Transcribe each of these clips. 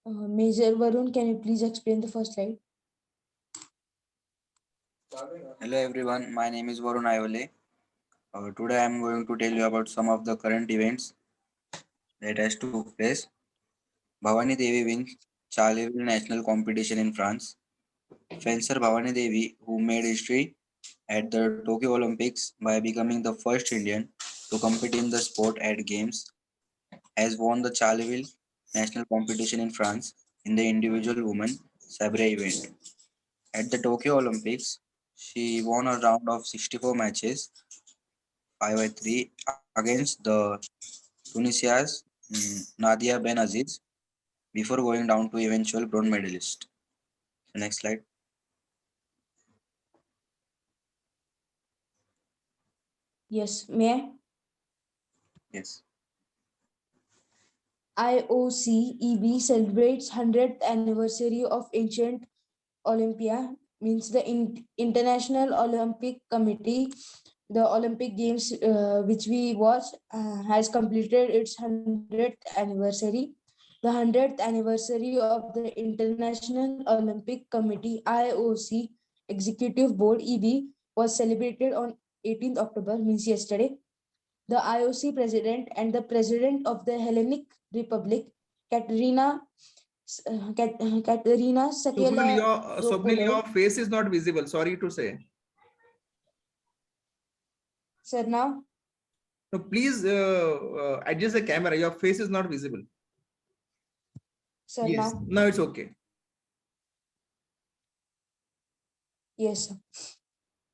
Major Varun, can you please explain the first slide? Hello everyone, my name is Varun Ayole. Today I am going to tell you about some of the current events that has took place. Bhavani Devi wins Charleville National Competition in France. Fencer Bhavani Devi, who made history at the Tokyo Olympics by becoming the first Indian to compete in the sport at Games, has won the Charleville National Competition in France in the individual women sabre event. At the Tokyo Olympics, she won a round of 64 matches 5-3 against the Tunisia's Nadia Ben Aziz before going down to eventual bronze medalist. So next slide. Yes, may I? Yes. IOCEB celebrates 100th anniversary of ancient Olympia, means the International Olympic Committee. The Olympic Games, which we watch, has completed its 100th anniversary. The 100th anniversary of the International Olympic Committee (IOC) Executive Board (EB) was celebrated on 18th October, means yesterday. The IOC president and the president of the Hellenic Republic, Katerina Katerina Swapnil, Sakellaropoulos. your face is not visible. Sorry to say. Sir, now? No, please adjust the camera. Your face is not visible. Sir, Yes, now? now it's okay. Yes, sir.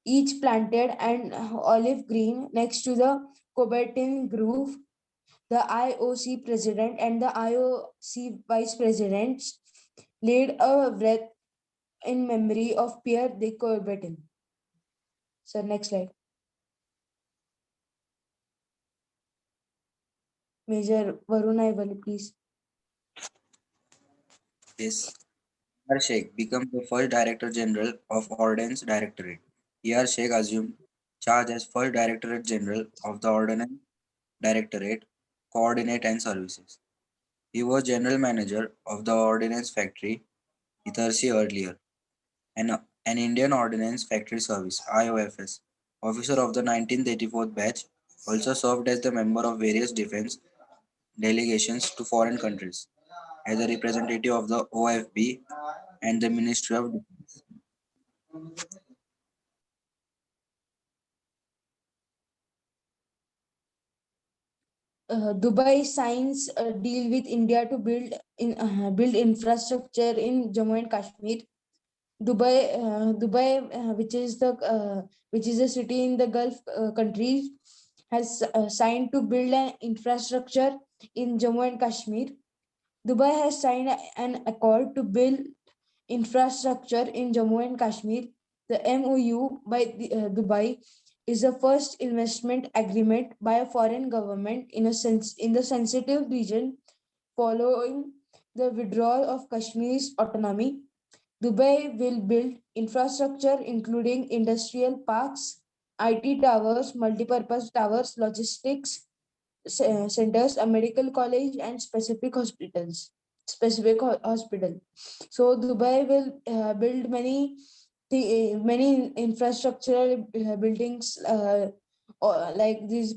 Each planted an olive green next to the Coubertin Grove. The IOC president and the IOC vice presidents laid a wreath in memory of Pierre de Coubertin. Sir, next slide. Major Varun Ayole, please. Yes. E.R. Sheikh became the first Director General of Ordnance Directorate. E.R. Sheikh assumed charge as first Directorate General of the Ordnance Directorate, Coordinate and Services. He was General Manager of the Ordnance Factory, Itharsi earlier, and an Indian Ordnance Factory Service (IOFS) officer of the 1984 batch, also served as the member of various defense delegations to foreign countries, as a representative of the OFB and the Ministry of Defense. Dubai signs a deal with India to build infrastructure in Jammu and Kashmir. Dubai, which is a city in the Gulf countries, has signed to build an infrastructure in Jammu and Kashmir. Dubai has signed an accord to build infrastructure in Jammu and Kashmir. The MOU by Dubai is the first investment agreement by a foreign government in the sensitive region following the withdrawal of Kashmir's autonomy. Dubai will build infrastructure including industrial parks, IT towers, multipurpose towers, logistics centers, a medical college, and specific hospitals. Hospital. So Dubai will build many infrastructural buildings like these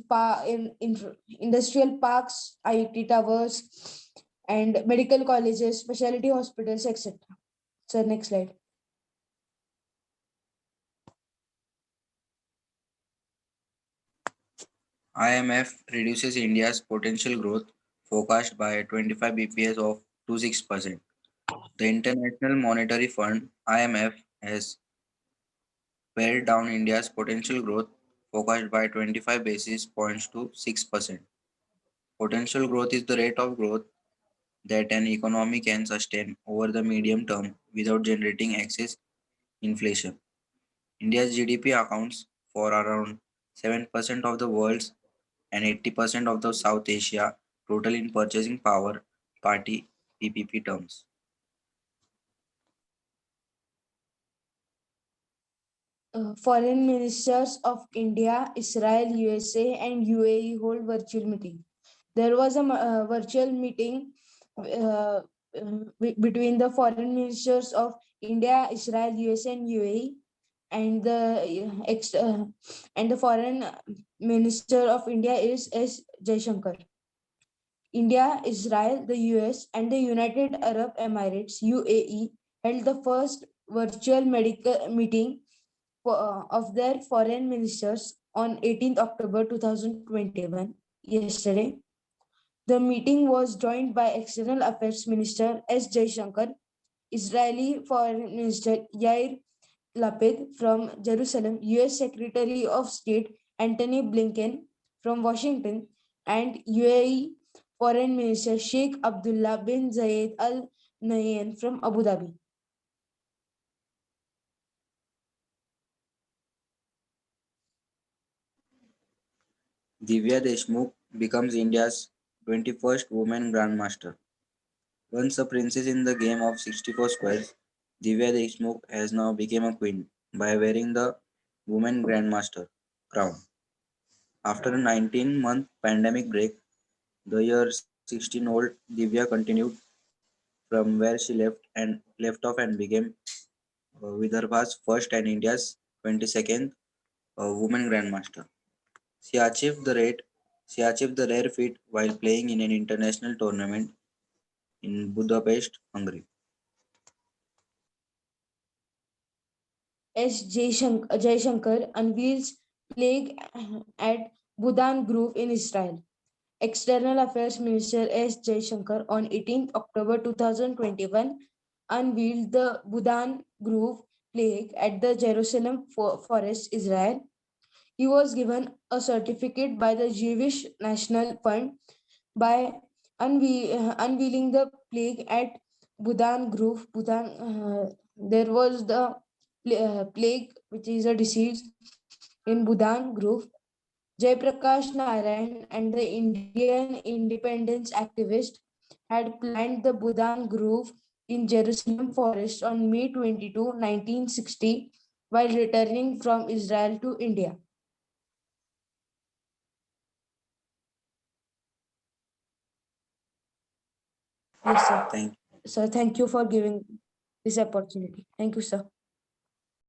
industrial parks, IT towers, and medical colleges, specialty hospitals, etc. So next slide. IMF reduces India's potential growth forecast by 25 bps of 26%. The International Monetary Fund (IMF) has pared down India's potential growth forecast by 25 basis points to 6%. Potential growth is the rate of growth that an economy can sustain over the medium term without generating excess inflation. India's GDP accounts for around 7% of the world's and 80% of the South Asia total in purchasing power party PPP terms. Foreign ministers of India, Israel, USA, and UAE hold virtual meeting. There was a virtual meeting between the foreign ministers of India, Israel, USA, and UAE, and the foreign minister of India is S. Jaishankar. India, Israel, the US, and the United Arab Emirates (UAE) held the first virtual medical meeting of their foreign ministers on 18th October 2021, yesterday. The meeting was joined by External Affairs Minister S. Jaishankar, Israeli Foreign Minister Yair Lapid from Jerusalem, US Secretary of State Antony Blinken from Washington, and UAE Foreign Minister Sheikh Abdullah bin Zayed Al Nahyan from Abu Dhabi. Divya Deshmukh becomes India's 21st woman grandmaster. Once a princess in the game of 64 squares, Divya Deshmukh has now become a queen by wearing the woman grandmaster crown. After a 19-month pandemic break, the year 16-old Divya continued from where she left off and became Vidarbha's first and India's 22nd woman grandmaster. She achieved the rate she achieved the rare feat while playing in an international tournament in Budapest, Hungary. S. Jaishankar unveils plague at Budan Grove in Israel. External Affairs Minister S. Jaishankar on 18th October 2021 unveiled the Budan Grove plague at the Jerusalem Forest, Israel. He was given a certificate by the Jewish National Fund by unveiling the plague at Budan Grove. There was the plague, which is a disease in Budan Grove. Jayaprakash Narayan and the Indian independence activist had planned the Budan Grove in Jerusalem Forest on May 22, 1960, while returning from Israel to India. Yes, sir. Thank Sir, thank you for giving this opportunity. Thank you, sir.